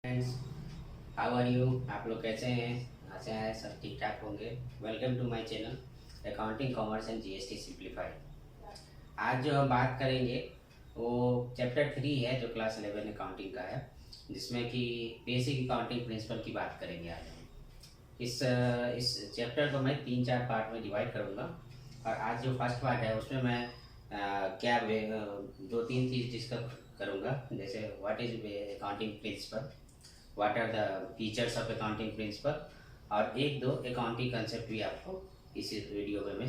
Friends, how are you. आप लोग कैसे हैं? आशा है सब ठीक ठाक होंगे। Welcome to my channel accounting commerce and GST simplified. आज जो हम बात करेंगे वो चैप्टर 3 है जो क्लास 11 अकाउंटिंग का है, जिसमें कि बेसिक अकाउंटिंग प्रिंसिपल की बात करेंगे आज हम। इस चैप्टर को मैं 3-4 पार्ट में डिवाइड करूँगा और आज जो फर्स्ट पार्ट है उसमें मैं दो तीन चीज़ डिस्कस करूँगा, जैसे what is accounting principle, what are the features of accounting principle, और एक दो अकाउंटिंग कंसेप्ट भी आपको इस वीडियो में मैं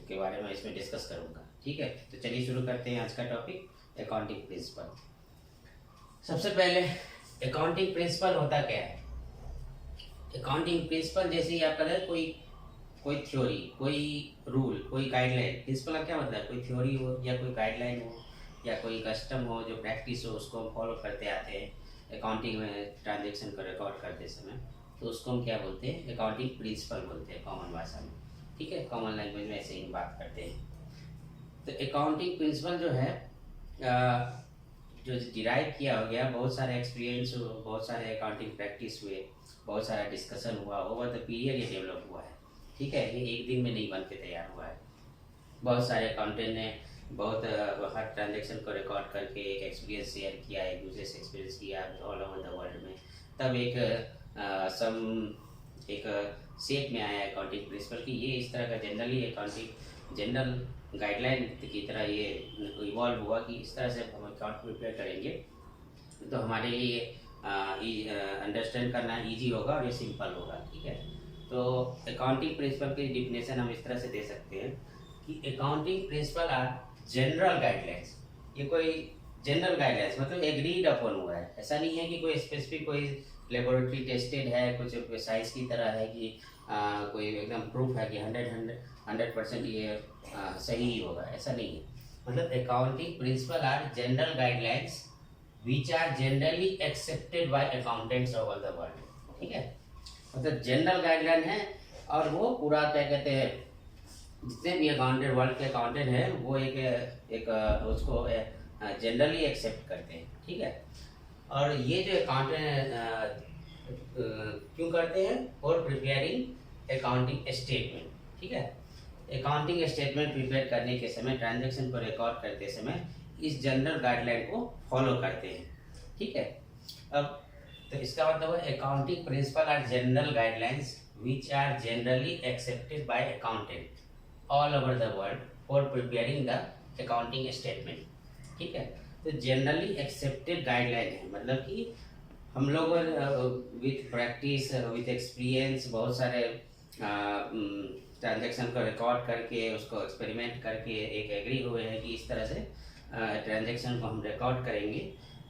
के बारे में इसमें डिस्कस करूँगा। ठीक है, तो चलिए शुरू करते हैं आज का टॉपिक अकाउंटिंग प्रिंसिपल। सबसे पहले अकाउंटिंग प्रिंसिपल होता क्या है? अकाउंटिंग प्रिंसिपल जैसे ही आप करें कोई कोई थ्योरी, कोई रूल, कोई गाइडलाइन। प्रिंसिपल का क्या मतलब है? कोई थ्योरी हो या कोई गाइडलाइन हो या कोई कस्टम हो, जो प्रैक्टिस हो, उसको हम फॉलो करते आते हैं अकाउंटिंग में ट्रांजेक्शन को रिकॉर्ड करते समय, तो उसको हम क्या बोलते हैं? अकाउंटिंग प्रिंसिपल बोलते हैं कॉमन भाषा में। ठीक है, कॉमन लैंग्वेज में ऐसे ही बात करते हैं। तो अकाउंटिंग प्रिंसिपल जो है जो डिराइव किया हो गया, बहुत सारे एक्सपीरियंस हो, बहुत सारे अकाउंटिंग प्रैक्टिस हुए, बहुत सारा डिस्कशन हुआ, ओवर द पीरियड ये डेवलप हुआ है। ठीक है, ये एक दिन में नहीं बन के तैयार हुआ है। बहुत सारे अकाउंटेंट ने बहुत हर ट्रांजेक्शन को रिकॉर्ड करके एक एक्सपीरियंस शेयर किया, एक दूसरे से एक्सपीरियंस किया ऑल ओवर द वर्ल्ड में, तब एक शेप में आया अकाउंटिंग प्रिंसिपल की ये इस तरह का जनरली अकाउंटिंग जनरल गाइडलाइन की तरह ये इवॉल्व हुआ कि इस तरह से हम अकाउंट प्रिपेयर करेंगे तो हमारे लिए अंडरस्टैंड करना ईजी होगा और ये सिंपल होगा। ठीक है, तो अकाउंटिंग प्रिंसिपल की डिफिनेशन हम इस तरह से दे सकते हैं कि accounting principle are general guidelines. ये कोई जनरल गाइडलाइंस मतलब एग्रीड अपॉन हुआ है, ऐसा नहीं है कि कोई स्पेसिफिक कोई लेबोरेटरी टेस्टेड है, कुछ साइंस की तरह है कि कोई एकदम प्रूफ है कि 100% ये सही ही होगा, ऐसा नहीं है। मतलब accounting principle are general guidelines which are generally accepted by accountants over the world. ठीक है, मतलब जनरल गाइडलाइन है और वो पूरा क्या कहते हैं, जितने भी अकाउंटेंट वर्ल्ड के अकाउंटेंट हैं वो एक उसको जनरली एक्सेप्ट करते हैं। ठीक है, और ये जो अकाउंटेंट क्यों करते हैं? For preparing accounting statement. ठीक है, अकाउंटिंग स्टेटमेंट प्रिपेयर करने के समय, ट्रांजैक्शन को रिकॉर्ड करते समय इस जनरल गाइडलाइन को फॉलो करते हैं। ठीक है, अब तो इसका मतलब है accounting principle are general guidelines which are generally accepted by accountant all over the world for preparing the accounting statement. ठीक है, तो जनरली एक्सेप्टेड गाइडलाइन है मतलब कि हम लोग विथ प्रैक्टिस विथ एक्सपीरियंस बहुत सारे ट्रांजैक्शन को रिकॉर्ड करके उसको एक्सपेरिमेंट करके एक एग्री हुए हैं कि इस तरह से ट्रांजैक्शन को हम रिकॉर्ड करेंगे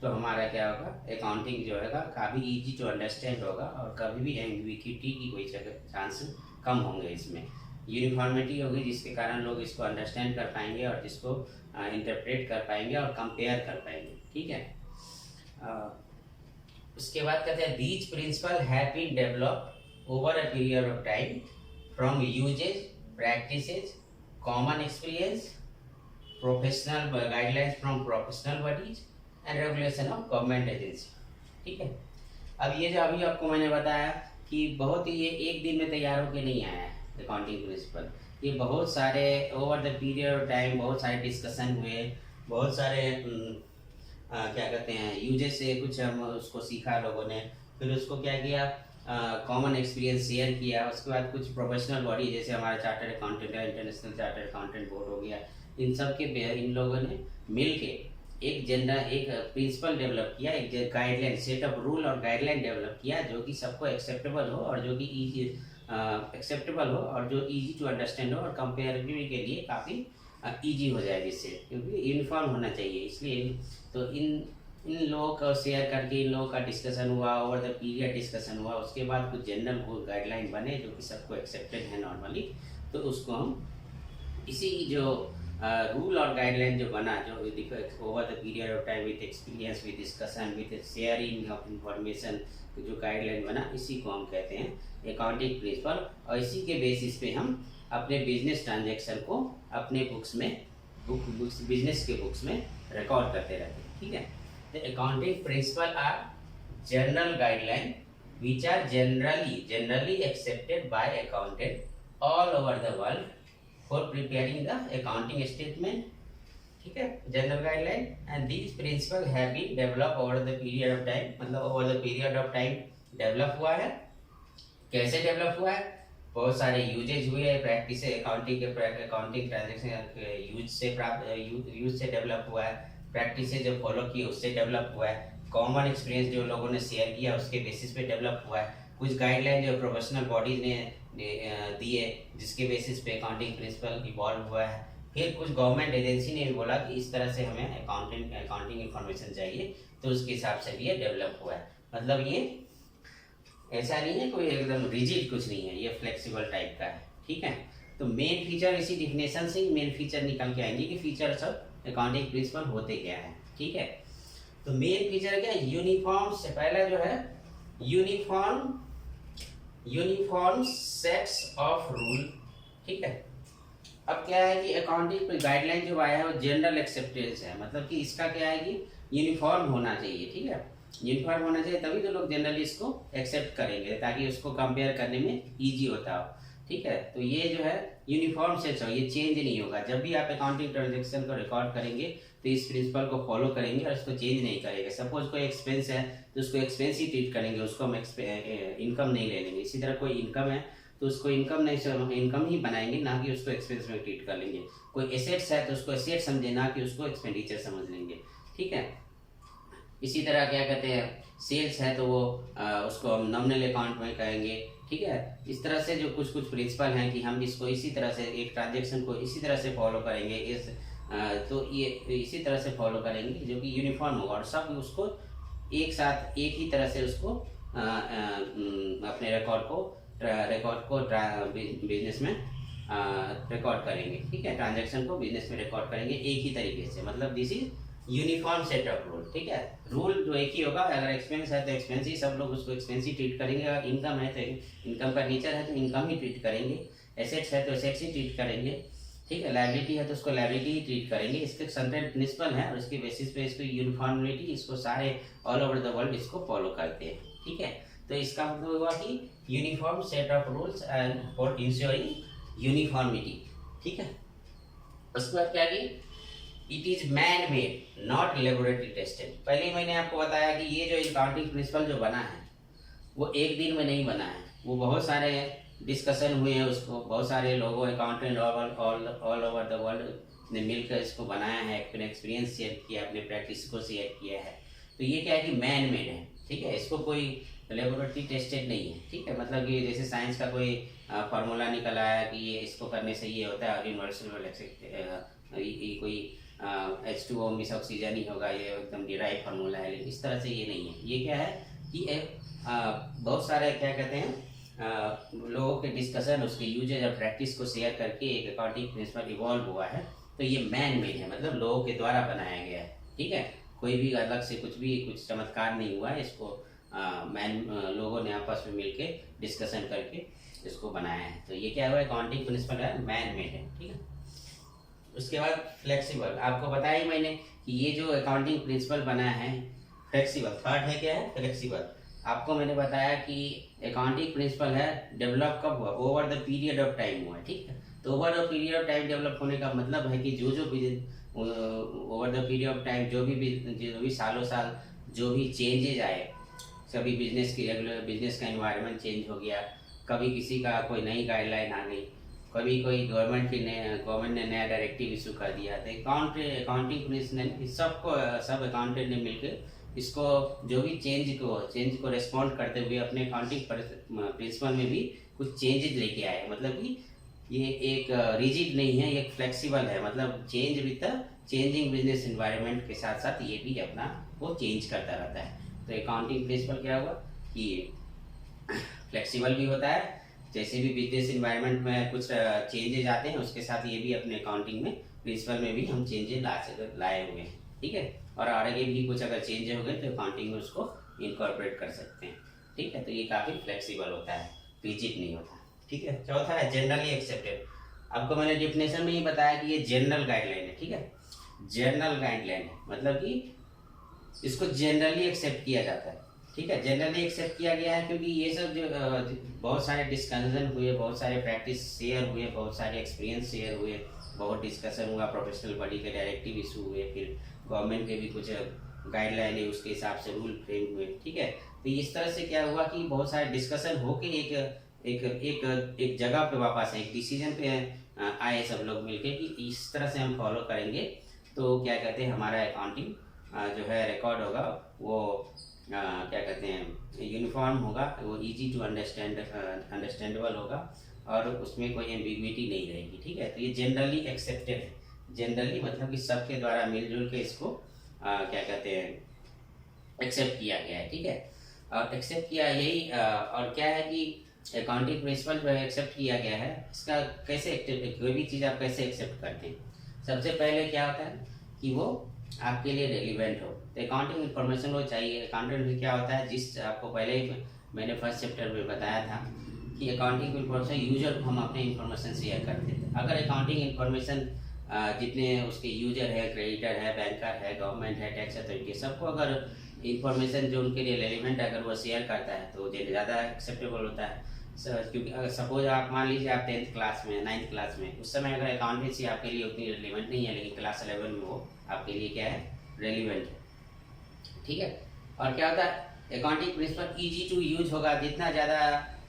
तो हमारा क्या होगा, अकाउंटिंग जो है काफ़ी इजी टू अंडरस्टैंड होगा और कभी भी एम्बिग्विटी की कोई चांस कम होंगे। इसमें यूनिफॉर्मिटी होगी जिसके कारण लोग इसको अंडरस्टैंड कर पाएंगे और जिसको इंटरप्रेट कर पाएंगे और कंपेयर कर पाएंगे। ठीक है, उसके बाद कहते हैं these principle have been developed over a period of time from usages, practices, common experience, professional guidelines from professional bodies and regulation of government agency. ठीक है, अब ये जो अभी आपको मैंने बताया कि बहुत ही ये एक दिन में तैयार होकर नहीं आया है अकाउंटिंग प्रिंसिपल, ये बहुत सारे over the period of time बहुत सारे डिस्कशन हुए, बहुत सारे क्या कहते हैं यूजेस से कुछ हम उसको सीखा लोगों ने, फिर उसको क्या किया, कॉमन एक्सपीरियंस शेयर किया, उसके बाद कुछ प्रोफेशनल बॉडी जैसे हमारा चार्टर्ड अकाउंटेंट है, इंटरनेशनल चार्टर्ड अकाउंटेंट बोर्ड हो गया, इन सब के इन लोगों ने मिल के एक प्रिंसिपल डेवलप किया, एक गाइडलाइन सेट ऑफ रूल और गाइडलाइन डेवलप किया जो कि सबको एक्सेप्टेबल हो और जो कि ईजी एक्सेप्टेबल हो और जो इजी टू अंडरस्टैंड हो और कंपेरेटिव के लिए काफ़ी इजी हो जाए, जिससे क्योंकि यूनिफॉर्म होना चाहिए। इसलिए तो इन लोगों को शेयर करके इन लोगों का डिस्कशन हुआ, ओवर द पीरियड डिस्कशन हुआ, उसके बाद कुछ जनरल गाइडलाइन बने जो कि सबको एक्सेप्टेड है नॉर्मली, तो उसको हम इसी जो रूल और गाइडलाइन जो बना, जो over the period of time with experience, with discussion, with sharing of information, जो गाइडलाइन बना, इसी को हम कहते हैं अकाउंटिंग प्रिंसिपल। और इसी के बेसिस पे हम अपने बिजनेस ट्रांजैक्शन को अपने बुक्स में बिजनेस के बुक्स में रिकॉर्ड करते रहते हैं। ठीक है, the accounting principle are general guideline which are generally accepted by accountant all over the world for preparing the accounting statement. ठीक है, general guideline and these principle have been develop over the period of time, मतलब over the period of time develop हुआ है। कैसे develop हुआ है? बहुत सारे यूजेज हुए हैं, प्रैक्टिस अकाउंटिंग के अकाउंटिंग ट्रांजेक्शन यूज से डेवलप हुआ है, प्रैक्टिस जो फॉलो की उससे डेवलप हुआ है, कॉमन एक्सपीरियंस जो लोगों ने शेयर किया उसके बेसिस पे डेवलप हुआ है, कुछ गाइडलाइन जो प्रोफेशनल बॉडीज ने दिए जिसके बेसिस पे अकाउंटिंग प्रिंसिपल इवॉल्व हुआ है, फिर कुछ गवर्नमेंट एजेंसी ने भी बोला कि इस तरह से हमें अकाउंटिंग इंफॉर्मेशन चाहिए, तो उसके हिसाब से भी ये डेवलप हुआ है। मतलब ये ऐसा नहीं है कोई एकदम रिजिड कुछ नहीं है, ये फ्लेक्सिबल टाइप का है। ठीक है, तो मेन फीचर इसी डिफिनेशन से मेन फीचर निकल के आएंगे कि फीचर्स ऑफ अकाउंटिंग प्रिंसिपल होते क्या है। ठीक है, तो मेन फीचर क्या है? यूनिफॉर्म से पहला जो है यूनिफॉर्म सेट्स ऑफ रूल। ठीक है, अब क्या है कि अकाउंटिंग गाइडलाइन जो आया है वो जनरल एक्सेप्टेंस है, मतलब कि इसका क्या है कि यूनिफॉर्म होना चाहिए। ठीक है, यूनिफॉर्म होना चाहिए तभी तो लोग जनरली इसको एक्सेप्ट करेंगे, ताकि उसको कंपेयर करने में इजी होता हो। ठीक है, तो ये जो है यूनिफॉर्म सेट्स हो, ये चेंज नहीं होगा। जब भी आप अकाउंटिंग ट्रांजेक्शन को रिकॉर्ड करेंगे तो इस प्रिंसिपल को फॉलो करेंगे और इसको चेंज नहीं करेंगे। सपोज कोई एक्सपेंस है तो उसको एक्सपेंस ही ट्रीट करेंगे, उसको हम इनकम नहीं ले लेंगे। इसी तरह कोई इनकम है तो उसको इनकम ही बनाएंगे, ना कि उसको एक्सपेंस में ट्रीट कर लेंगे। कोई एसेट्स है तो उसको एसेट समझे, ना कि उसको एक्सपेंडिचर समझ लेंगे। ठीक है, इसी तरह क्या कहते हैं, सेल्स है तो वो उसको हम नॉमिनल अकाउंट में कहेंगे। ठीक है, इस तरह से जो कुछ प्रिंसिपल हैं कि हम इसको इसी तरह से एक ट्रांजेक्शन को इसी तरह से फॉलो करेंगे, तो ये इसी तरह से फॉलो करेंगे जो कि यूनिफॉर्म होगा और सब उसको एक साथ एक ही तरह से उसको अपने रिकॉर्ड को बिजनेस में रिकॉर्ड करेंगे। ठीक है, ट्रांजैक्शन को बिजनेस में रिकॉर्ड करेंगे एक ही तरीके से, मतलब this is uniform set of rule. ठीक है, रूल जो एक ही होगा। अगर एक्सपेंस है तो एक्सपेंस ही, सब लोग उसको एक्सपेंस ही ट्रीट करेंगे। अगर इनकम है तो इनकम का नेचर है तो इनकम ही ट्रीट करेंगे, एसेट्स है तो एसेट्स ही ट्रीट करेंगे। ठीक है, लायबिलिटी है तो उसको लायबिलिटी ही ट्रीट करेंगे। इसके सेंट्रल प्रिंसिपल है और इसके बेसिस पे इसको यूनिफॉर्मिटी, इसको सारे ऑल ओवर द वर्ल्ड इसको फॉलो करते हैं। ठीक है, तो इसका मतलब हुआ कि uniform set of rules and for ensuring uniformity. ठीक है, उसके बाद क्या कि it is man made not laboratory tested. पहले ही मैंने आपको बताया कि ये जो अकाउंटिंग प्रिंसिपल जो बना है वो एक दिन में नहीं बना है, वो बहुत सारे डिस्कशन हुए हैं, उसको बहुत सारे लोगों accountant all over the world ने मिलकर इसको बनाया है, अपने एक्सपीरियंस शेयर किया, अपने प्रैक्टिस को शेयर किया है। तो ये क्या है कि मैन मेड है। ठीक है, इसको कोई लेबोरेटरी टेस्टेड नहीं है। ठीक है, मतलब कि जैसे साइंस का कोई फार्मूला निकल आया कि ये इसको करने से ये होता है, यूनिवर्सल कोई H2O मिस ऑक्सीजन ही होगा, ये एकदम डिराइव फार्मूला है। लेकिन इस तरह से ये नहीं है। ये क्या है कि बहुत सारे क्या कहते हैं लोगों के डिस्कशन, उसके यूजेज और प्रैक्टिस को शेयर करके एक अकाउंटिंग प्रिंसिपल इवॉल्व हुआ है। तो ये मैन मेड है, मतलब लोगों के द्वारा बनाया गया है। ठीक है, कोई भी अलग से कुछ चमत्कार नहीं हुआ है, इसको लोगों ने आपस में मिलके डिस्कशन करके इसको बनाया है। तो ये क्या हुआ, अकाउंटिंग प्रिंसिपल है, मैन मेड है। ठीक है, उसके बाद फ्लेक्सिबल, आपको बताया ही मैंने कि ये जो अकाउंटिंग प्रिंसिपल बना है फ्लेक्सिबल। थर्ड है क्या है, फ्लेक्सिबल। आपको मैंने बताया कि अकाउंटिंग प्रिंसिपल है डेवलप कब हुआ, over the period of time हुआ। ठीक है, तो over the period of time develop होने का मतलब है कि जो over the period of time जो भी सालों साल जो भी चेंजेज आए, सभी बिजनेस की रेगुलर बिजनेस का एनवायरनमेंट चेंज हो गया, कभी किसी का कोई नई गाइडलाइन आ गई, कभी कोई गवर्नमेंट ने नया डायरेक्टिव इशू कर दिया, तो अकाउंटिंग प्रिंसिपल सब अकाउंटेंट ने मिलकर इसको जो भी चेंज को रेस्पॉन्ड करते हुए अपने अकाउंटिंग प्रिंसिपल में भी कुछ चेंजेस लेके आए। मतलब कि ये एक रिजिड नहीं है, एक फ्लेक्सिबल है, मतलब change with the changing business environment के साथ साथ ये भी अपना वो चेंज करता रहता है। तो अकाउंटिंग प्रिंसिपल क्या हुआ कि फ्लेक्सिबल भी होता है, जैसे भी बिजनेस इन्वायरमेंट में कुछ चेंजेज आते हैं उसके साथ ये भी अपने अकाउंटिंग में प्रिंसिपल में भी हम चेंजेज लाए हुए हैं। ठीक है, और आगे भी कुछ अगर चेंज हो गए तो अकाउंटिंग में उसको इनकॉर्पोरेट कर सकते हैं। ठीक है, तो ये काफ़ी फ्लेक्सिबल होता है, रिजिड नहीं होता। ठीक है, चौथा है जनरली एक्सेप्टेड। आपको मैंने डिफिनेशन में ही बताया कि ये जनरल गाइडलाइन है। ठीक है, जनरल गाइडलाइन है मतलब कि इसको जनरली एक्सेप्ट किया जाता है। ठीक है, जनरली एक्सेप्ट किया गया है क्योंकि ये सब जो बहुत सारे डिस्कशन हुए, बहुत सारे प्रैक्टिस शेयर हुए, बहुत सारे एक्सपीरियंस शेयर हुए, बहुत डिस्कशन हुआ, प्रोफेशनल बॉडी के डायरेक्टिव इशू हुए, फिर गवर्नमेंट के भी कुछ गाइडलाइन है उसके हिसाब से रूल फ्रेम हुए। ठीक है, तो इस तरह से क्या हुआ कि बहुत सारे डिस्कशन होके एक एक एक एक जगह पे वापस एक डिसीजन पे आए सब लोग मिलके कि इस तरह से हम फॉलो करेंगे तो क्या कहते हैं हमारा अकाउंटिंग जो है रिकॉर्ड होगा वो क्या कहते हैं यूनिफॉर्म होगा, वो इजी टू अंडरस्टैंडेबल होगा और उसमें कोई एम्बिग्विटी नहीं रहेगी। ठीक है, तो ये जनरली एक्सेप्टेड है। जनरली मतलब कि सबके द्वारा मिलजुल के इसको क्या कहते हैं एक्सेप्ट किया गया है। ठीक है, और एक्सेप्ट किया यही और क्या है कि अकाउंटिंग प्रिंसिपल जो है एक्सेप्ट किया गया है, इसका कैसे कोई भी चीज़ आप कैसे एक्सेप्ट करते हैं। सबसे पहले क्या होता है कि वो आपके लिए रेलिवेंट हो। तो अकाउंटिंग इन्फॉर्मेशन वो चाहिए। अकाउंटेंट में क्या होता है, जिस आपको पहले ही मैंने फर्स्ट चैप्टर में बताया था कि अकाउंटिंग इन्फॉर्मेशन यूजर को हम अपने इन्फॉर्मेशन शेयर करते थे। अगर अकाउंटिंग इन्फॉर्मेशन जितने उसके यूजर है, क्रेडिटर है, बैंकर है, गवर्नमेंट है, टैक्स अथॉरिटी, सबको अगर इन्फॉर्मेशन जो उनके लिए रेलिवेंट अगर वो शेयर करता है तो ज़्यादा एक्सेप्टेबल होता है। क्योंकि अगर सपोज आप मान लीजिए आप 10th क्लास में, 9th क्लास में, उस समय अगर अकाउंटेंसी आपके लिए उतनी रेलिवेंट नहीं है, लेकिन क्लास 11 में वो आपके लिए क्या है, रेलिवेंट है। ठीक है, और क्या होता है accounting principle easy to use होगा। जितना ज़्यादा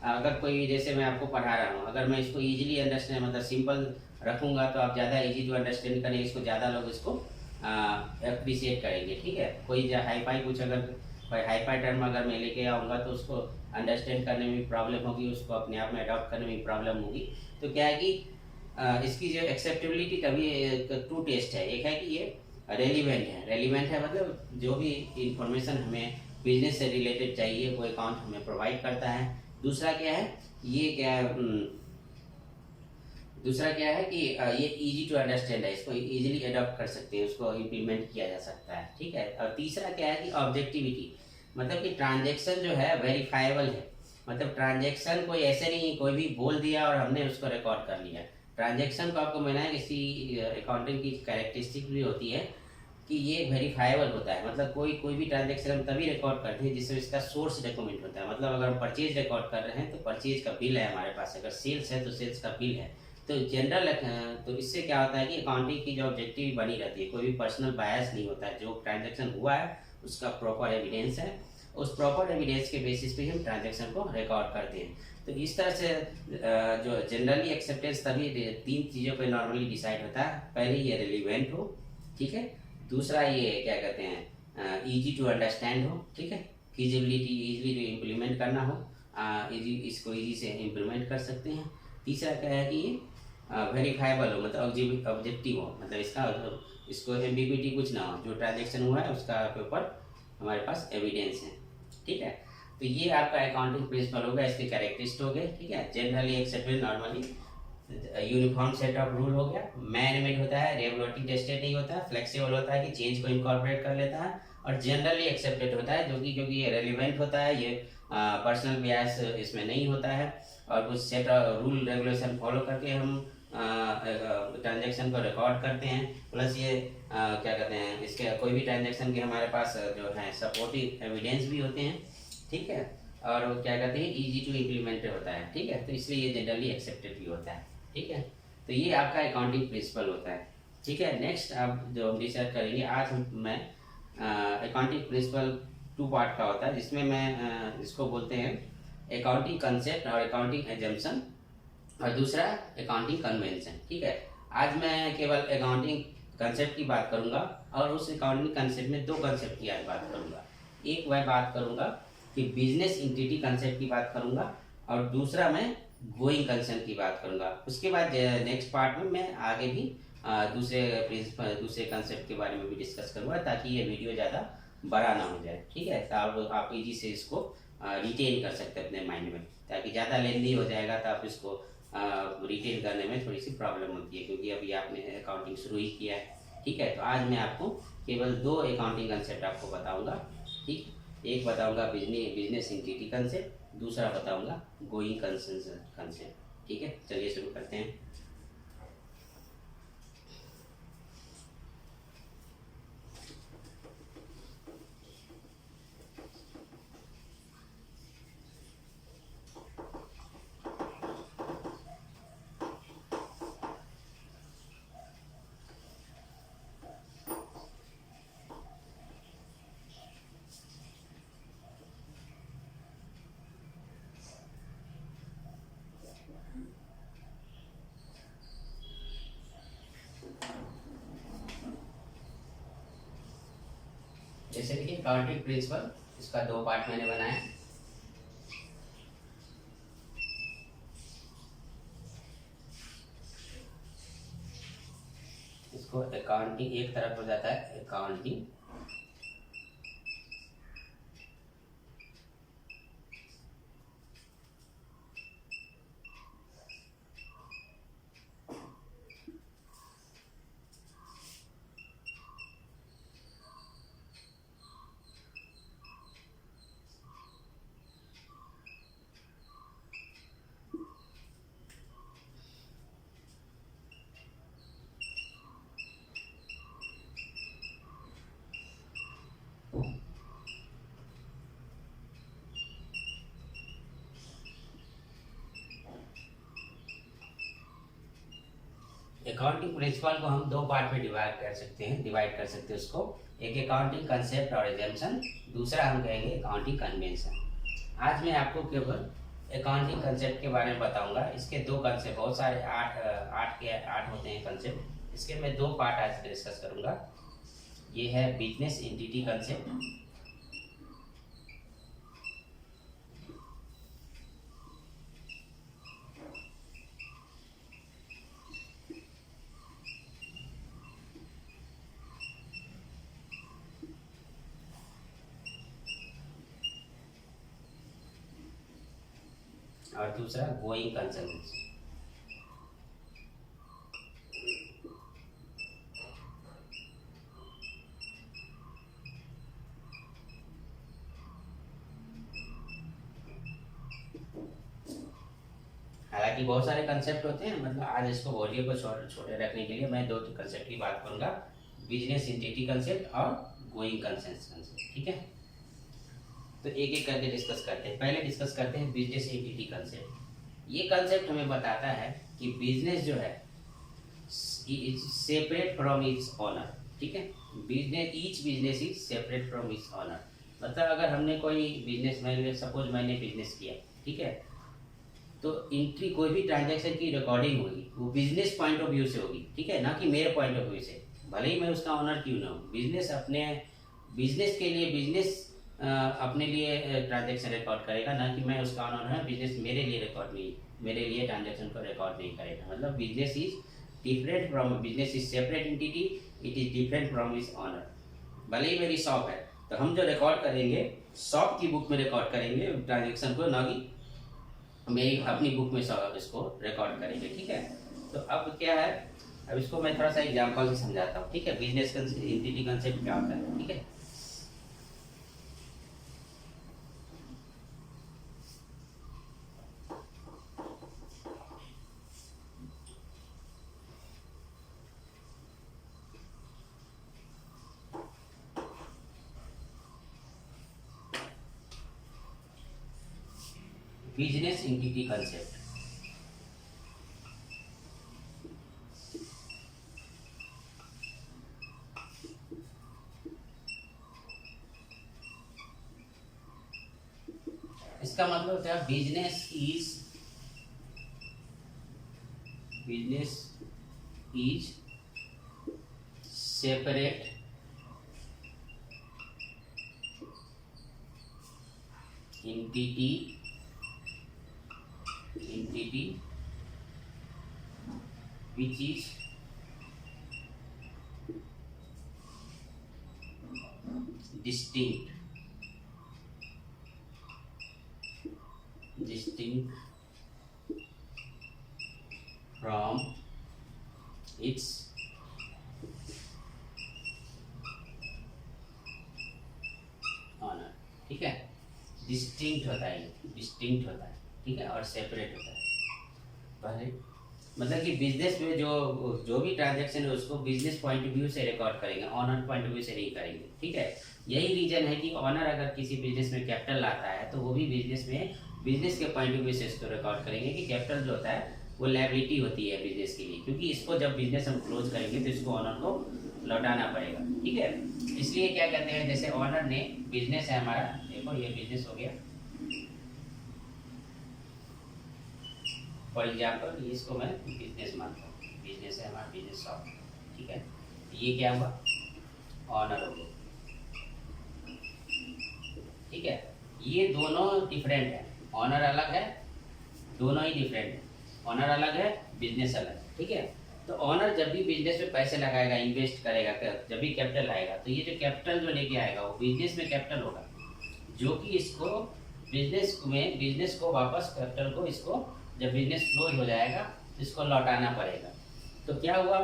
अगर कोई जैसे मैं आपको पढ़ा रहा हूँ, अगर मैं इसको इजीली अंडरस्टैंड मतलब सिंपल रखूँगा तो आप ज़्यादा इजी टू अंडरस्टैंड करेंगे, इसको ज़्यादा लोग इसको अप्रिशिएट करेंगे। ठीक है, कोई हाई फाई कुछ अगर कोई हाई फाई टर्म अगर मैं लेके आऊँगा तो उसको अंडरस्टैंड करने में भी प्रॉब्लम होगी, उसको अपने आप में अडॉप्ट करने में भी प्रॉब्लम होगी। तो क्या है कि इसकी जो एक्सेप्टेबिलिटी कभी टू टेस्ट है। एक है कि ये रेलिवेंट है। रेलिवेंट है मतलब जो भी इंफॉर्मेशन हमें बिजनेस से रिलेटेड चाहिए वो अकाउंट हमें प्रोवाइड करता है। दूसरा क्या है, ये क्या है दूसरा क्या है कि ये इजी टू अंडरस्टैंड है, इसको इजीली अडॉप्ट कर सकते हैं, उसको इम्प्लीमेंट किया जा सकता है। ठीक है, और तीसरा क्या है कि ऑब्जेक्टिविटी, मतलब कि ट्रांजैक्शन जो है वेरीफाइबल है। मतलब ट्रांजैक्शन कोई ऐसे नहीं कोई भी बोल दिया और हमने उसको रिकॉर्ड कर लिया। ट्रांजैक्शन को आपको मैंने किसी अकाउंटिंग की कैरेक्टरिस्टिक भी होती है कि ये वेरीफाइबल होता है। मतलब कोई कोई भी ट्रांजैक्शन हम तभी रिकॉर्ड करते हैं जिसमें इसका सोर्स डॉक्यूमेंट होता है। मतलब अगर हम परचेज रिकॉर्ड कर रहे हैं तो परचेज का बिल है हमारे पास, अगर सेल्स है तो सेल्स का बिल है। तो जनरल तो इससे क्या होता है कि अकाउंटिंग की जो ऑब्जेक्टिव बनी रहती है, कोई भी पर्सनल बायस नहीं होता है। जो ट्रांजैक्शन हुआ है उसका प्रॉपर एविडेंस है, उस प्रॉपर एविडेंस के बेसिस पे हम ट्रांजैक्शन को रिकॉर्ड करते हैं। तो इस तरह से जो जनरली एक्सेप्टेंस तभी 3 चीज़ों पे नॉर्मली डिसाइड होता है। पहले ये रिलीवेंट हो, ठीक है। दूसरा ये क्या कहते हैं इजी टू अंडरस्टैंड हो, ठीक है। फिजिबिलिटी इजीली इम्प्लीमेंट करना हो, इसको इजी से इम्प्लीमेंट कर सकते हैं। तीसरा क्या है कि ये वेरीफाइबल हो, मतलब ऑब्जेक्टिव हो, मतलब इसको एम्बिग्विटी कुछ ना हो, जो ट्रांजेक्शन हुआ है उसका ऊपर हमारे पास एविडेंस है। ठीक है, तो ये आपका अकाउंटिंग प्रिंसिपल हो गया, इसके कैरेक्टरिस्ट हो गए। ठीक है, generally accepted, normally uniform set of rule हो गया, मैन मेड होता है, रेगुलेटरी टेस्टेड नहीं होता है, फ्लेक्सिबल होता है कि चेंज को इनकॉर्पोरेट कर लेता है, और जनरली एक्सेप्टेड होता है जो कि क्योंकि ये रेलिवेंट होता है, ये पर्सनल बियास इसमें नहीं होता है, और कुछ सेट रूल रेगुलेशन फॉलो करके हम ट्रांजैक्शन को रिकॉर्ड करते हैं। प्लस ये क्या कहते हैं इसके कोई भी ट्रांजैक्शन के हमारे पास जो है सपोर्टिव एविडेंस भी होते हैं। ठीक है, और वो क्या कहते हैं इजी टू इम्प्लीमेंट होता है। ठीक है, तो इसलिए ये जनरली एक्सेप्टेड भी होता है। ठीक है, तो ये आपका अकाउंटिंग प्रिंसिपल होता है। ठीक है, नेक्स्ट आप जो हम डिस्कस करेंगे आज मैं अकाउंटिंग प्रिंसिपल 2 पार्ट का होता है, जिसमें मैं इसको बोलते हैं अकाउंटिंग कंसेप्ट और अकाउंटिंग एजम्पशन, और दूसरा अकाउंटिंग कन्वेंशन। ठीक है, आज मैं केवल अकाउंटिंग कंसेप्ट की बात करूंगा, और उस अकाउंटिंग कंसेप्ट में 2 कंसेप्ट की आज बात करूंगा। एक मैं बात करूंगा कि बिजनेस इंटिटी कंसेप्ट की बात करूंगा, और दूसरा मैं गोइंग कंसर्न की बात करूंगा। उसके बाद नेक्स्ट पार्ट में मैं आगे भी दूसरे कंसेप्ट के बारे में भी डिस्कस करूंगा, ताकि ये वीडियो ज़्यादा बड़ा ना हो जाए। ठीक है, तो आप इजी से इसको रिटेन कर सकते हैं अपने माइंड में, ताकि ज़्यादा लेंदी हो जाएगा तो आप इसको रिटेन करने में थोड़ी सी प्रॉब्लम होती है, क्योंकि अभी आपने अकाउंटिंग शुरू ही किया है। ठीक है, तो आज मैं आपको केवल 2 अकाउंटिंग कंसेप्ट आपको बताऊंगा। ठीक, एक बताऊंगा बिजनेस इंटिटी कंसेप्ट, दूसरा बताऊंगा गोइंग कंसर्न कंसेप्ट। ठीक है, चलिए शुरू करते हैं। जैसे देखिए अकाउंटिंग प्रिंसिपल, इसका दो पार्ट मैंने बनाया। इसको अकाउंटिंग एक तरफ हो जाता है अकाउंटिंग, अकाउंटिंग प्रिंसिपल को हम दो पार्ट में डिवाइड कर सकते हैं उसको। एक अकाउंटिंग कंसेप्ट और एग्जाम्पशन, दूसरा हम कहेंगे अकाउंटिंग कन्वेंशन। आज मैं आपको केवल अकाउंटिंग कंसेप्ट के बारे में बताऊंगा। इसके दो कंसेप्ट, बहुत सारे आठ होते हैं कंसेप्ट, इसके मैं दो पार्ट आज डिस्कस करूंगा। ये है बिजनेस एंटिटी कंसेप्ट, और दूसरा गोइंग कंसर्न। हालांकि बहुत सारे कंसेप्ट होते हैं, मतलब आज इसको ऑडियो को छोटे रखने के लिए मैं दो कंसेप्ट की बात करूंगा, बिजनेस एंटिटी कंसेप्ट और गोइंग कंसर्न कंसेप्ट। ठीक है, तो एक एक करके डिस्कस करते हैं। पहले डिस्कस करते हैं बिजनेस एंटिटी कंसेप्ट। ये कंसेप्ट हमें बताता है कि बिजनेस जो है सेपरेट फ्रॉम इट्स ओनर। ठीक है, each business is separate from its owner. मतलब अगर हमने कोई बिजनेस, सपोज मैंने बिजनेस किया, ठीक है, तो एंट्री कोई भी ट्रांजैक्शन की रिकॉर्डिंग होगी वो बिजनेस पॉइंट ऑफ व्यू से होगी। ठीक है, ना कि मेरे पॉइंट ऑफ व्यू से, भले ही मैं उसका ओनर क्यों ना हूँ। बिजनेस के लिए बिजनेस अपने लिए ट्रांजैक्शन रिकॉर्ड करेगा, ना कि मैं उसका ओनर है, बिजनेस मेरे लिए ट्रांजैक्शन को रिकॉर्ड नहीं करेगा। मतलब business is different from, business is separate entity, it is different from is owner. भले ही मेरी शॉप है, तो हम जो रिकॉर्ड करेंगे शॉप की बुक में रिकॉर्ड करेंगे ट्रांजेक्शन को, ना कि मेरी अपनी बुक में इसको रिकॉर्ड करेंगे। ठीक है, तो अब क्या है, अब इसको मैं थोड़ा सा एग्जांपल से समझाता हूँ। ठीक है, बिजनेस एंटिटी कंसेप्ट क्या होता है। ठीक है, बिजनेस एंटिटी कंसेप्ट। इसका मतलब क्या, business is separate entity which is distinct from its owner। ठीक है, डिस्टिंक्ट होता है, ठीक है, और सेपरेट होता है। पहले मतलब कि बिजनेस में जो भी ट्रांजैक्शन है उसको बिजनेस पॉइंट ऑफ व्यू से रिकॉर्ड करेंगे, ऑनर पॉइंट ऑफ व्यू से नहीं करेंगे। ठीक है, यही रीजन है कि ऑनर अगर किसी बिजनेस में कैपिटल लाता है तो वो भी बिजनेस के पॉइंट ऑफ व्यू से इसको रिकॉर्ड करेंगे कि कैपिटल जो होता है वो लायबिलिटी होती है बिजनेस के लिए, क्योंकि इसको जब बिजनेस हम क्लोज करेंगे तो इसको ऑनर को लौटाना पड़ेगा। ठीक है, इसलिए क्या कहते हैं, जैसे ऑनर ने, बिजनेस है हमारा, देखो ये बिजनेस हो गया, फॉर एग्जाम्पल इसको मैं बिजनेस मानता हूँ, बिजनेस है हमारा, बिजनेस शॉप। ठीक है, ये क्या हुआ, ऑनर हो गया। ठीक है। ये दोनों डिफरेंट है, ऑनर अलग है, दोनों ही डिफरेंट है। ऑनर अलग है, बिजनेस अलग है, ठीक है। तो ऑनर जब भी बिजनेस में पैसे लगाएगा, इन्वेस्ट करेगा, जब भी कैपिटल आएगा, तो ये जो कैपिटल जो लेके आएगा वो बिजनेस में कैपिटल होगा, जो कि इसको बिजनेस को वापस कैपिटल को इसको जब बिजनेस क्लोज हो जाएगा तो इसको लौटाना पड़ेगा। तो क्या हुआ,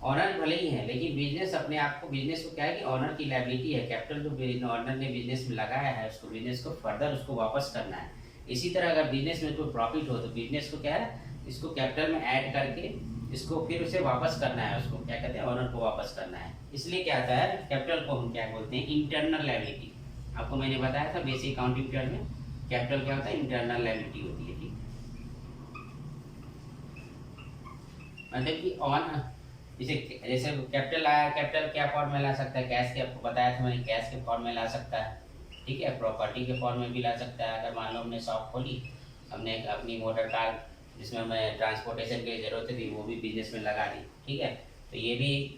ऑनर भले ही है लेकिन बिजनेस अपने आप को, बिजनेस को क्या है कि ऑनर की लायबिलिटी है, कैपिटल जो ऑनर ने बिजनेस में लगाया है उसको, बिजनेस को फर्दर उसको वापस करना है। इसी तरह अगर बिजनेस में कोई प्रॉफिट हो तो बिजनेस को क्या है, इसको कैपिटल में ऐड करके इसको फिर उसे वापस करना है, उसको क्या कहते हैं, ऑनर को वापस करना है। इसलिए क्या आता है, कैपिटल को हम क्या बोलते हैं, इंटरनल लायबिलिटी। आपको मैंने बताया था बेसिक अकाउंटिंग पीरियड में, कैपिटल क्या होता है, इंटरनल लायबिलिटी होती है, ठीक। मतलब कि ऑन जैसे कैपिटल आया, कैपिटल क्या फॉर्म में ला सकता है, कैश के, आपको बताया था मैंने, कैश के फॉर्म में ला सकता है, ठीक है। प्रॉपर्टी के फॉर्म में भी ला सकता है। अगर मान लो हमने शॉप खोली, हमने अपनी मोटर कार जिसमें हमें ट्रांसपोर्टेशन की जरूरत थी वो भी बिजनेस में लगा दी, ठीक है। तो ये भी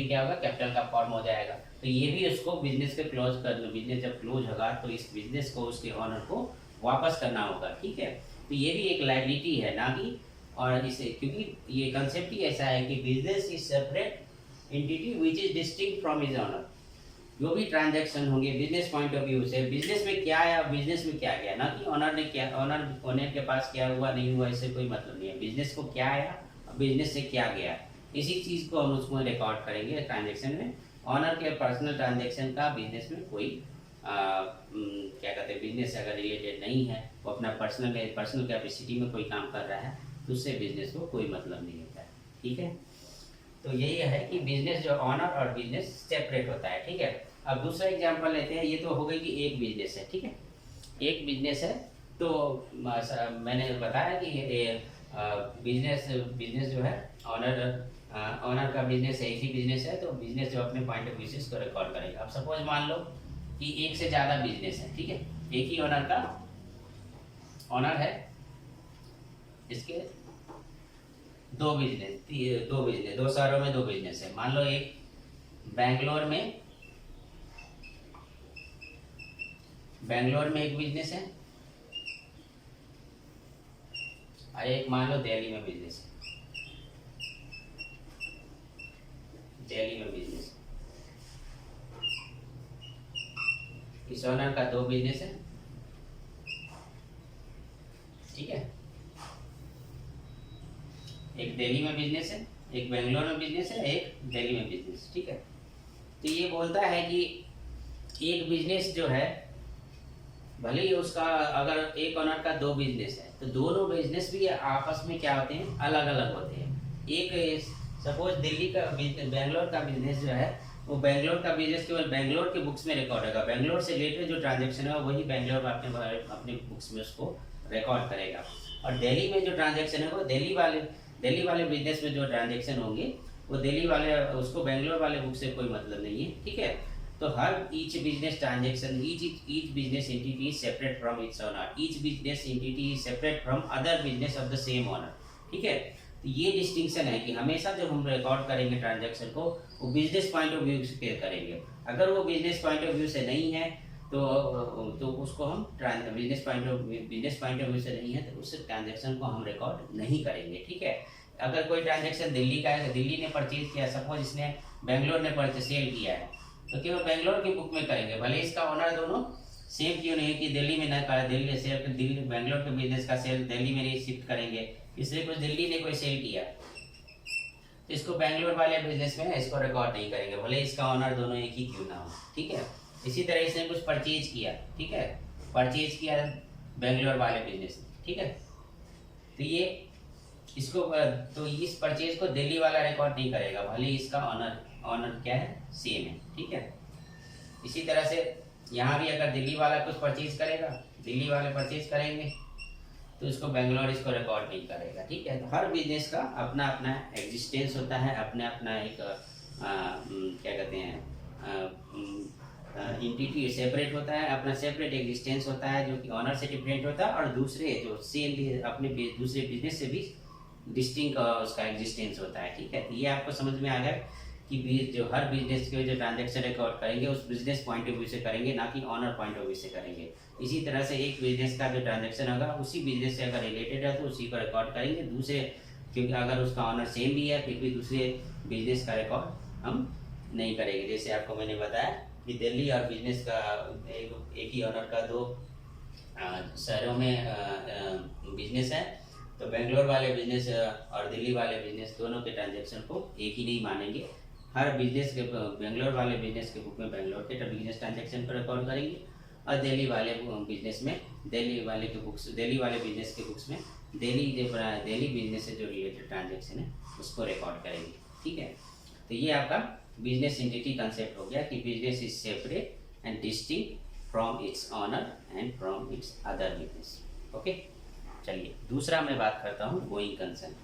क्या होगा, कैपिटल का फॉर्म हो जाएगा। तो ये भी उसको बिजनेस के क्लोज कर दो, बिजनेस जब क्लोज होगा तो इस बिजनेस को उसके ऑनर को वापस करना होगा, ठीक है। तो ये भी एक लायबिलिटी है ना कि, और इसे क्योंकि ये कंसेप्ट ही ऐसा है कि business is separate entity which is distinct from his owner. जो भी ट्रांजैक्शन होंगे बिजनेस पॉइंट ऑफ व्यू से, बिजनेस में क्या आया, बिजनेस में क्या गया, ना कि ऑनर ने क्या, ऑनर के पास क्या हुआ नहीं हुआ, इससे कोई मतलब नहीं है। बिजनेस को क्या आया, बिजनेस से क्या गया, इसी चीज़ को हम उसको रिकॉर्ड करेंगे ट्रांजैक्शन में। ऑनर के पर्सनल ट्रांजैक्शन का बिजनेस में कोई क्या कहते हैं, बिजनेस से अगर रिलेटेड नहीं है, वो अपना पर्सनल कैपेसिटी में कोई काम कर रहा है, तो उससे बिजनेस को कोई मतलब नहीं होता है, ठीक है। तो यही है कि बिजनेस जो ऑनर और बिजनेस सेपरेट होता है, ठीक है। अब दूसरा एग्जांपल लेते हैं। ये तो हो गई कि एक बिजनेस है, ठीक है, एक बिजनेस है। तो मैंने बताया कि बिजनेस जो है, ऑनर का बिजनेस है, एक ही बिजनेस है, तो बिजनेस जो अपने पॉइंट ऑफ व्यू से इसको रिकॉर्ड करेगा। अब सपोज मान लो कि एक से ज़्यादा बिजनेस है, ठीक है, एक ही ऑनर है, इसके दो बिजनेस, दो शहरों में दो बिजनेस है। मान लो एक बैंगलोर में एक बिजनेस है, और एक मान लो दिल्ली में बिजनेस है, दिल्ली में बिजनेस। इस ओनर का दो बिजनेस है, ठीक है, एक दिल्ली में बिजनेस है, एक बेंगलोर में बिजनेस है, एक दिल्ली में बिजनेस, ठीक है। तो ये बोलता है कि एक बिजनेस जो है, भले ही उसका अगर एक ओनर का दो बिजनेस है, तो दोनों बिजनेस भी आपस में क्या होते हैं, अलग अलग होते हैं। एक सपोज दिल्ली का बेंगलोर का बिजनेस जो है, वो बेंगलोर का बिजनेस केवल बेंगलोर के बुक्स में रिकॉर्ड होगा, बेंगलोर से रिलेटेड जो ट्रांजेक्शन है वही बेंगलोर अपने बुक्स में उसको रिकॉर्ड करेगा। और दिल्ली में जो ट्रांजेक्शन है वो दिल्ली वाले बिजनेस में जो ट्रांजेक्शन होंगे वो दिल्ली वाले, उसको बेंगलोर वाले बुक से कोई मतलब नहीं है, ठीक है। तो हर each business transaction, each business entity is separate from its owner, each business entity is separate from other business of the same owner, ठीक है। तो ये डिस्टिंक्शन है कि हमेशा जब हम रिकॉर्ड करेंगे ट्रांजेक्शन को, वो बिजनेस पॉइंट ऑफ व्यू से करेंगे। अगर वो बिजनेस पॉइंट ऑफ व्यू से नहीं है तो उसको हम बिजनेस पॉइंट ऑफ व्यू से नहीं है तो उस ट्रांजेक्शन को हम रिकॉर्ड नहीं करेंगे, ठीक है। अगर कोई ट्रांजेक्शन दिल्ली का है, दिल्ली ने परचेज किया, सपोज इसने बेंगलोर ने सेल किया है, तो केवल बेंगलोर की बुक में करेंगे, भले इसका ऑनर दोनों सेम क्यों नहीं कि दिल्ली में न करा, दिल्ली बेंगलोर के बिजनेस का सेल दिल्ली में नहीं शिफ्ट करेंगे, इसलिए कुछ दिल्ली ने कोई सेल किया तो इसको बेंगलोर वाले बिजनेस में इसको रिकॉर्ड नहीं करेंगे, भले इसका ऑनर दोनों एक ही क्यों ना हो, ठीक है। इसी तरह इसने कुछ परचेज किया, ठीक है, परचेज किया बेंगलोर वाले बिजनेस, ठीक है। तो ये इसको, तो इस परचेज को दिल्ली वाला रिकॉर्ड नहीं करेगा, भले इसका ऑनर क्या है, सेम है, ठीक है। इसी तरह से यहाँ भी अगर दिल्ली वाला कुछ परचेज करेगा, दिल्ली वाले परचेज करेंगे तो इसको बेंगलोर इसको रिकॉर्ड नहीं करेगा, ठीक है। तो हर बिजनेस का अपना अपना एग्जिस्टेंस होता है, अपना अपना एक क्या कहते हैं, एंटिटी सेपरेट होता है, अपना सेपरेट एग्जिस्टेंस होता है जो कि ऑनर से डिफरेंट होता है, और दूसरे जो सेम अपने दूसरे बिजनेस से भी डिस्टिंक्ट उसका एग्जिस्टेंस होता है, ठीक है। तो ये आपको समझ में आ गया कि जो हर बिजनेस के जो ट्रांजैक्शन रिकॉर्ड करेंगे उस बिजनेस पॉइंट ऑफ व्यू से करेंगे, ना कि ऑनर पॉइंट ऑफ व्यू से करेंगे। इसी तरह से एक बिजनेस का जो ट्रांजैक्शन होगा उसी बिजनेस से अगर रिलेटेड है तो उसी को रिकॉर्ड करेंगे, दूसरे क्योंकि अगर उसका ऑनर सेम भी है फिर भी दूसरे बिजनेस का रिकॉर्ड हम नहीं करेंगे। जैसे आपको मैंने बताया कि दिल्ली और बिजनेस का एक ही ऑनर का दो शहरों में बिजनेस है, तो बेंगलोर वाले बिजनेस और दिल्ली वाले बिजनेस दोनों के ट्रांजैक्शन को एक ही नहीं मानेंगे। हर बिजनेस के बेंगलोर वाले बिजनेस के बुक में बेंगलोर के बिजनेस ट्रांजैक्शन को रिकॉर्ड करेंगे और दिल्ली वाले बिजनेस में दिल्ली वाले बिजनेस के बुक्स में दिल्ली बिजनेस से जो रिलेटेड ट्रांजैक्शन है उसको रिकॉर्ड करेंगे। ठीक है, तो ये आपका बिजनेस एंटिटी कंसेप्ट हो गया कि business is separate and distinct from its owner and from its other business. Okay, चलिए दूसरा मैं बात करता हूँ गोइंग कंसेप्ट।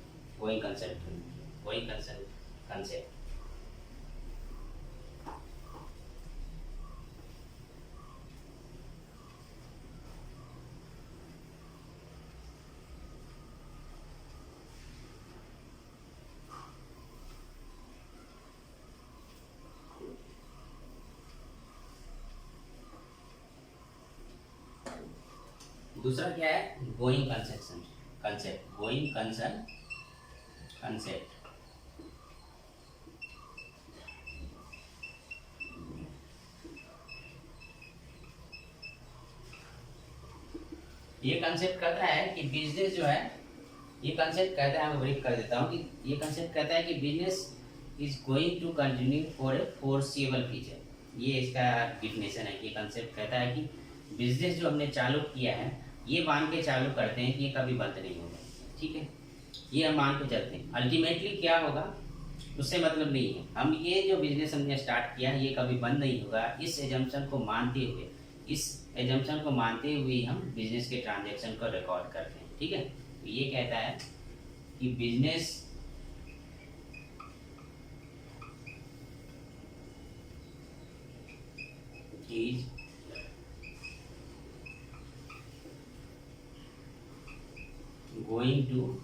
दूसरा क्या है, गोइंग कंसेप्ट। ये कंसेप्ट कहता है कि बिजनेस जो है, ये कंसेप्ट कहता है, मैं ब्रीफ कर देता हूँ कि ये कंसेप्ट कहता है कि business is going to continue for a foreseeable future. ये इसका डिफिनेशन है। ये कंसेप्ट कहता है कि बिजनेस जो हमने चालू किया है ये मान के चालू करते हैं कि ये कभी बंद नहीं होगा। ठीक है, ये हम मान के चलते हैं। अल्टीमेटली क्या होगा उससे मतलब नहीं है। हम ये जो बिजनेस हमने स्टार्ट किया है ये कभी बंद नहीं होगा, इस एजम्पशन को मानते हुए हम बिजनेस के ट्रांजैक्शन को रिकॉर्ड करते हैं। ठीक है, तो ये कहता है कि business is going to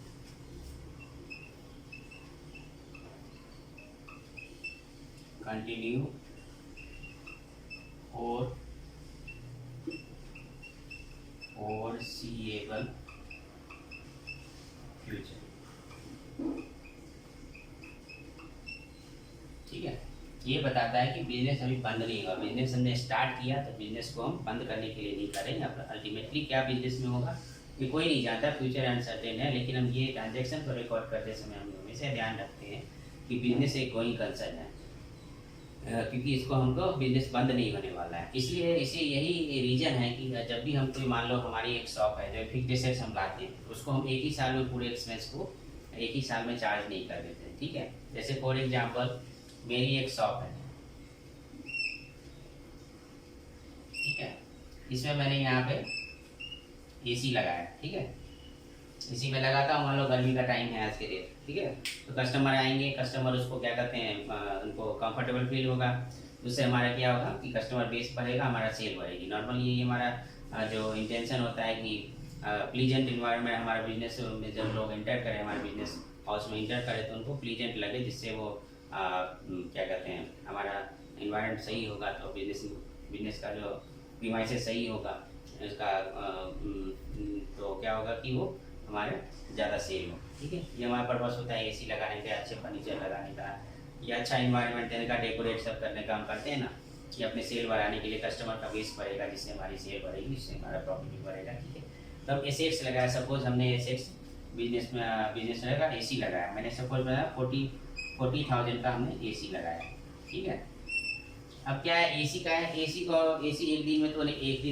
continue for foreseeable future। ठीक है, ये बताता है कि बिजनेस अभी बंद नहीं होगा। बिजनेस हमने स्टार्ट किया तो बिजनेस को हम बंद करने के लिए नहीं करेंगे। अल्टीमेटली क्या बिजनेस में होगा ये कोई नहीं जानता, फ्यूचर अनसर्टेन है, लेकिन हम ये ट्रांजैक्शन को रिकॉर्ड करते समय हम हमेशा ध्यान रखते हैं कि बिजनेस एक गोइंग कंसर्न है, क्योंकि इसको हमको बिजनेस बंद नहीं होने वाला है। इसलिए इसे यही रीजन है कि जब भी हम कोई मान लो हमारी एक शॉप है जो फिक्स्ड एसेट्स हम लाते हैं उसको हम एक ही साल में पूरे एक्सपेंस को एक ही साल में चार्ज नहीं कर देते। ठीक है, जैसे फॉर एग्जाम्पल मेरी एक शॉप है, ठीक है, इसमें मैंने यहाँ पे एसी लगाया। ठीक है, इसी में लगाता हूँ, मान लो गर्मी का टाइम है आज के डेट। ठीक है, तो कस्टमर आएंगे, कस्टमर उसको क्या कहते हैं, उनको कंफर्टेबल फील होगा, उससे हमारा क्या होगा कि कस्टमर बेस बढ़ेगा, हमारा सेल बढ़ेगी। नॉर्मली ये हमारा जो इंटेंशन होता है कि प्लीजेंट इन्वायरमेंट हमारा बिजनेस में जब लोग इंटर करें, हमारे बिजनेस हाउस में इंटर करें तो उनको प्लीजेंट लगे, जिससे वो क्या कहते हैं हमारा इन्वायरमेंट सही होगा तो बिजनेस का जो प्रीमाइसेस सही होगा इसका, तो क्या होगा कि वो हमारे ज़्यादा सेल हो। ठीक है, ये हमारा पर्पस होता है एसी लगाने का, अच्छे फर्नीचर लगाने का, या अच्छा इन्वायरमेंट देने का, डेकोरेट सब करने का हम करते हैं ना, कि अपने सेल बढ़ाने के लिए कस्टमर का बेस बढ़ेगा, जिससे हमारी सेल बढ़ेगी, जिससे हमारा प्रॉफिट भी बढ़ेगा। ठीक है, तब एसेट्स लगाया, सपोज हमने एसेट्स बिजनेस में लगा एसी लगाया, मैंने सपोज बताया 40,000 का हमने एसी लगाया। ठीक है, अब क्या है एसी का है, एसी एक दिन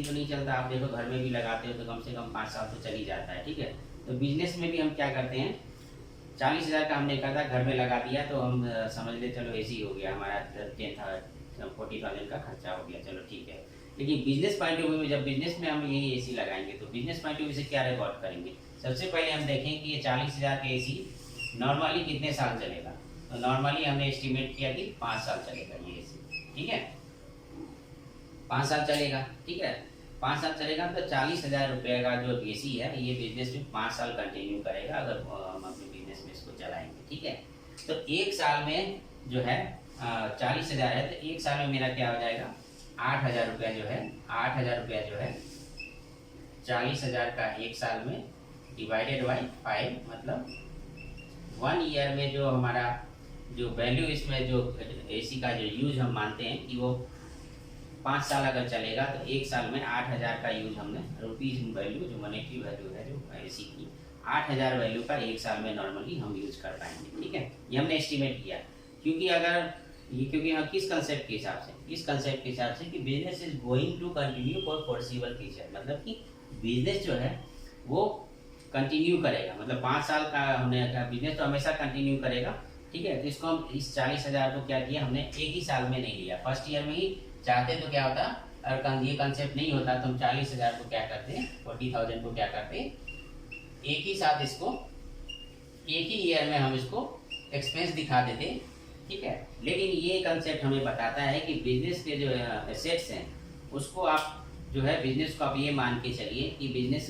तो नहीं चलता। आप देखो घर में भी लगाते हो तो कम से कम 5 साल तो चल ही जाता है। ठीक है, तो बिजनेस में भी हम क्या करते हैं, 40,000 का हमने कहा था घर में लगा दिया तो हम समझ ले चलो एसी हो गया हमारा 40,000 का खर्चा हो गया, चलो ठीक है। लेकिन बिजनेस पॉइंट ऑफ व्यू में, जब बिजनेस में हम यही एसी लगाएंगे तो बिजनेस पॉइंट ऑफ व्यू से क्या रिकॉर्ड करेंगे, सबसे पहले हम देखें कि ये 40,000 का एसी नॉर्मली कितने साल चलेगा। तो नॉर्मली हमने एस्टिमेट किया कि 5 साल चलेगा ये एसी। ठीक है, 5 साल चलेगा। ठीक है, 5 साल चलेगा तो 40,000 रुपये का जो एसी है ये बिजनेस में 5 साल कंटिन्यू करेगा, अगर हम अपने बिजनेस में इसको चलाएंगे। ठीक है, तो 1 साल में जो है 40,000 है तो एक साल में मेरा क्या हो जाएगा, 8,000 रुपया जो है, 8,000 रुपया जो है 40,000 का एक साल में डिवाइडेड बाई 5, मतलब 1 ईयर में जो हमारा जो वैल्यू इसमें जो एसी का जो यूज हम मानते हैं कि वो 5 साल अगर चलेगा तो एक साल में 8,000 का यूज हमने रुपीज वैल्यू जो मॉनेटरी वैल्यू है जो एसी की 8,000 वैल्यू का एक साल में नॉर्मली हम यूज कर पाएंगे। ठीक है, ये हमने एस्टिमेट किया क्योंकि अगर ये क्योंकि हम किस कंसेप्ट के हिसाब से, इस कंसेप्ट के हिसाब से कि business is going to continue for foreseeable future, मतलब कि बिजनेस जो है वो कंटिन्यू करेगा, मतलब 5 साल का हमने बिजनेस तो हमेशा कंटिन्यू करेगा। ठीक है, तो इसको हम इस 40,000 को क्या किया हमने, एक ही साल में नहीं लिया, फर्स्ट ईयर में ही चाहते तो क्या होता, अगर ये कंसेप्ट नहीं होता तो हम 40,000 को क्या करते, 40,000 को क्या करते, एक ही साथ इसको एक ही ईयर में हम इसको एक्सपेंस दिखा देते। ठीक है, लेकिन ये कंसेप्ट हमें बताता है कि बिजनेस के जो एसेट्स हैं उसको आप जो है बिजनेस को आप ये मान के चलिए कि बिजनेस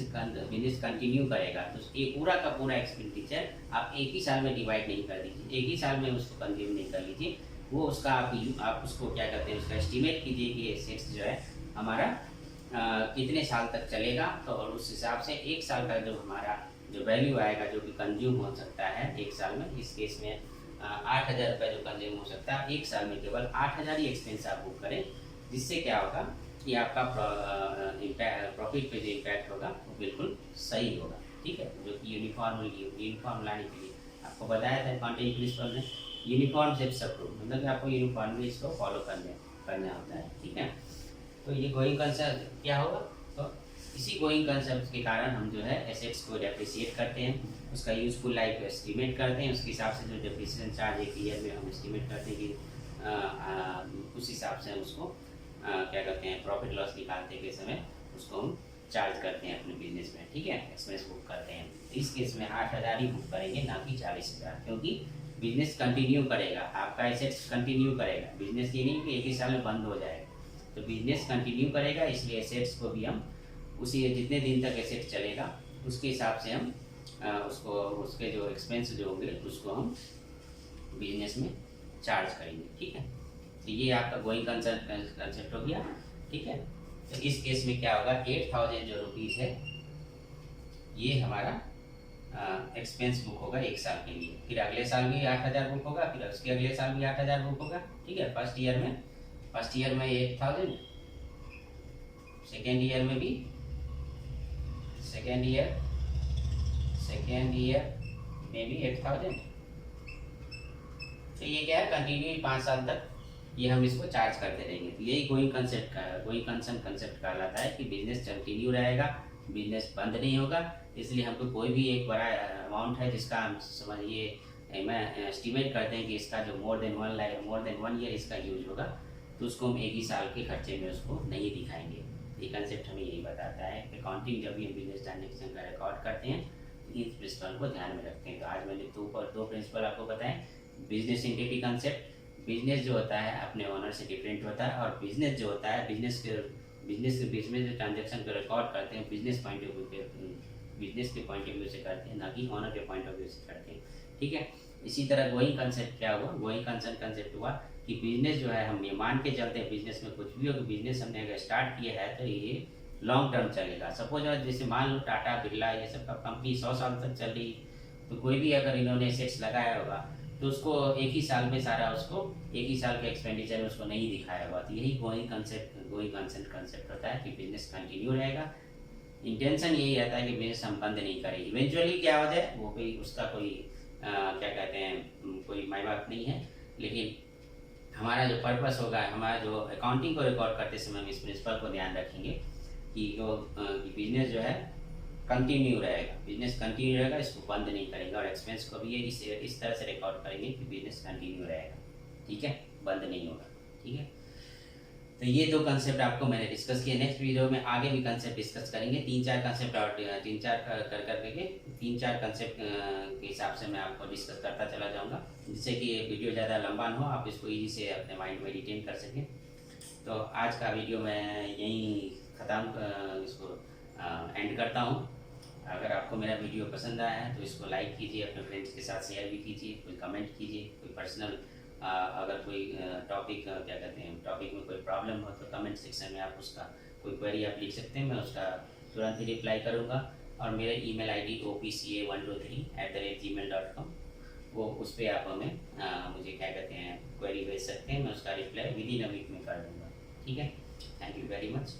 कंटिन्यू करेगा, तो ये पूरा का पूरा एक्सपेंडिचर आप एक ही साल में डिवाइड नहीं कर दीजिए, एक ही साल में उसको कंज्यूम नहीं कर लीजिए, वो उसका आप उसको क्या करते हैं, उसका एस्टिमेट कीजिए कि एसेट्स जो है हमारा कितने साल तक चलेगा, तो और उस हिसाब से एक साल का जो हमारा जो वैल्यू आएगा जो कि कंज्यूम हो सकता है एक साल में, इस केस में 8,000 रुपये जो कंज्यूम हो सकता है एक साल में, केवल 8,000 ही एक्सपेंस आप बुक करें, जिससे क्या होगा कि आपका प्रॉफिट पे जो इम्पैक्ट होगा वो बिल्कुल सही होगा। ठीक है, जो कि यूनिफॉर्म लाने के लिए आपको बताया था अकाउंटिंग प्रिंसिपल ने, यूनिफॉर्म सेप्स अप्रूव, मतलब कि आपको यूनिफॉर्मली इसको फॉलो करना होता है। ठीक है, तो ये गोइंग कंसेप्ट क्या होगा, तो इसी गोइंग कंसेप्ट के कारण हम जो है एसेट्स को डेप्रिसिएट करते हैं, उसका यूजफुल लाइफ एस्टिमेट करते हैं, उसके हिसाब से जो डेप्रिसिएशन चार्ज एक ईयर में हम एस्टिमेट करते हैं कि उस हिसाब से हम उसको क्या करते हैं, प्रॉफिट लॉस निकालते के समय उसको हम चार्ज करते हैं अपने बिजनेस में। ठीक है, एक्सपेंस बुक करते हैं, इस केस में 8,000 ही बुक करेंगे, ना कि 40,000, क्योंकि बिजनेस कंटिन्यू करेगा, आपका एसेट्स कंटिन्यू करेगा, बिजनेस ये नहीं कि एक ही साल में बंद हो जाएगा, तो बिजनेस कंटिन्यू करेगा, इसलिए एसेट्स को भी हम उसी जितने दिन तक एसेट चलेगा उसके हिसाब से हम उसको उसके जो एक्सपेंस जो होंगे उसको हम बिजनेस में चार्ज करेंगे। ठीक है, तो ये आपका गोइंग कंसेप्ट हो गया। ठीक है, तो इस केस में क्या होगा, 8,000 जो रुपीज़ है ये हमारा एक्सपेंस बुक होगा एक साल के लिए, फिर अगले साल भी 8,000 बुक होगा, फिर उसके अगले साल भी 8,000 बुक होगा। ठीक है, फर्स्ट ईयर में 8,000, सेकेंड ईयर में भी सेकेंड ईयर में भी 8,000। तो ये क्या है, कंटिन्यू 5 साल तक ये हम इसको चार्ज करते रहेंगे। तो यही गोइंग कंसेप्ट कहलाता है कि बिजनेस कंटिन्यू रहेगा, बिजनेस बंद नहीं होगा, इसलिए हमको कोई भी एक बड़ा अमाउंट है जिसका हम समझिए मैं एस्टिमेट करते हैं कि इसका जो मोर देन 1 ईयर इसका यूज होगा, तो उसको हम एक ही साल के खर्चे में उसको नहीं दिखाएंगे। ये कंसेप्ट हमें यही बताता है कि अकाउंटिंग जब भी हम बिजनेस ट्रांजेक्शन का रिकॉर्ड करते हैं तो इन प्रिंसिपल को ध्यान में रखते हैं। तो आज मैंने दो प्रिंसिपल आपको बताएं, बिजनेस एंटिटी कंसेप्ट, बिजनेस जो होता है अपने ओनर से डिफरेंट होता है, और बिजनेस जो होता है बिजनेस के बीच में जो ट्रांजेक्शन को रिकॉर्ड करते हैं बिजनेस के पॉइंट ऑफ व्यू से करते हैं, ना कि ओनर के पॉइंट ऑफ व्यू से करते हैं। ठीक है, इसी तरह गोइंग कंसेप्ट क्या हुआ, गोइंग कंसेप्ट हुआ कि बिजनेस जो है हम ये मान के चलते हैं, बिजनेस में कुछ भी हो कि बिजनेस हमने अगर स्टार्ट किया है तो ये लॉन्ग टर्म चलेगा। सपोज जैसे मान लो टाटा बिरला ये सब का कंपनी 100 साल तक चल रही, तो कोई भी अगर इन्होंने एसेट्स लगाया होगा तो उसको एक ही साल में सारा उसको एक ही साल के एक्सपेंडिचर में उसको नहीं दिखाया होगा। तो यही गोइंग कंसेप्ट होता है कि बिजनेस कंटिन्यू रहेगा, इंटेंशन यही रहता है कि बिजनेस हम बंद नहीं करें। इवेंचुअली क्या हो जाए वो कोई उसका कोई क्या कहते हैं कोई माय बात नहीं है, लेकिन हमारा जो पर्पस होगा, हमारा जो अकाउंटिंग को रिकॉर्ड करते समय हम इस प्रिंसिपल को ध्यान रखेंगे कि जो बिजनेस जो है कंटिन्यू रहेगा, बिजनेस कंटिन्यू रहेगा, इसको बंद नहीं करेंगे, और एक्सपेंस को भी ये इस तरह से रिकॉर्ड करेंगे कि बिजनेस कंटिन्यू रहेगा। ठीक है, बंद नहीं होगा। ठीक है, तो ये दो कंसेप्ट आपको मैंने डिस्कस किए। नेक्स्ट वीडियो में आगे भी कंसेप्ट डिस्कस करेंगे, 3-4 कंसेप्ट और 3-4 करके 3-4 कंसेप्ट के हिसाब से मैं आपको डिस्कस करता चला जाऊंगा, जिससे कि ये वीडियो ज़्यादा लंबा ना हो, आप इसको ईजी से अपने माइंड में रिटेन कर सकें। तो आज का वीडियो मैं यहीं ख़त्म इसको एंड करता हूँ। अगर आपको मेरा वीडियो पसंद आया है तो इसको लाइक कीजिए, अपने फ्रेंड्स के साथ शेयर भी कीजिए, कोई कमेंट कीजिए, कोई पर्सनल अगर कोई टॉपिक क्या कहते हैं टॉपिक में कोई प्रॉब्लम हो तो कमेंट सेक्शन में आप उसका कोई क्वेरी आप लिख सकते हैं, मैं उसका तुरंत ही रिप्लाई करूँगा। और मेरे ईमेल आईडी opca123@gmail.com, वो उस पर आप हमें मुझे क्या कहते हैं क्वेरी भेज सकते हैं, मैं उसका reply within a week में कर दूँगा। ठीक है, थैंक यू वेरी मच।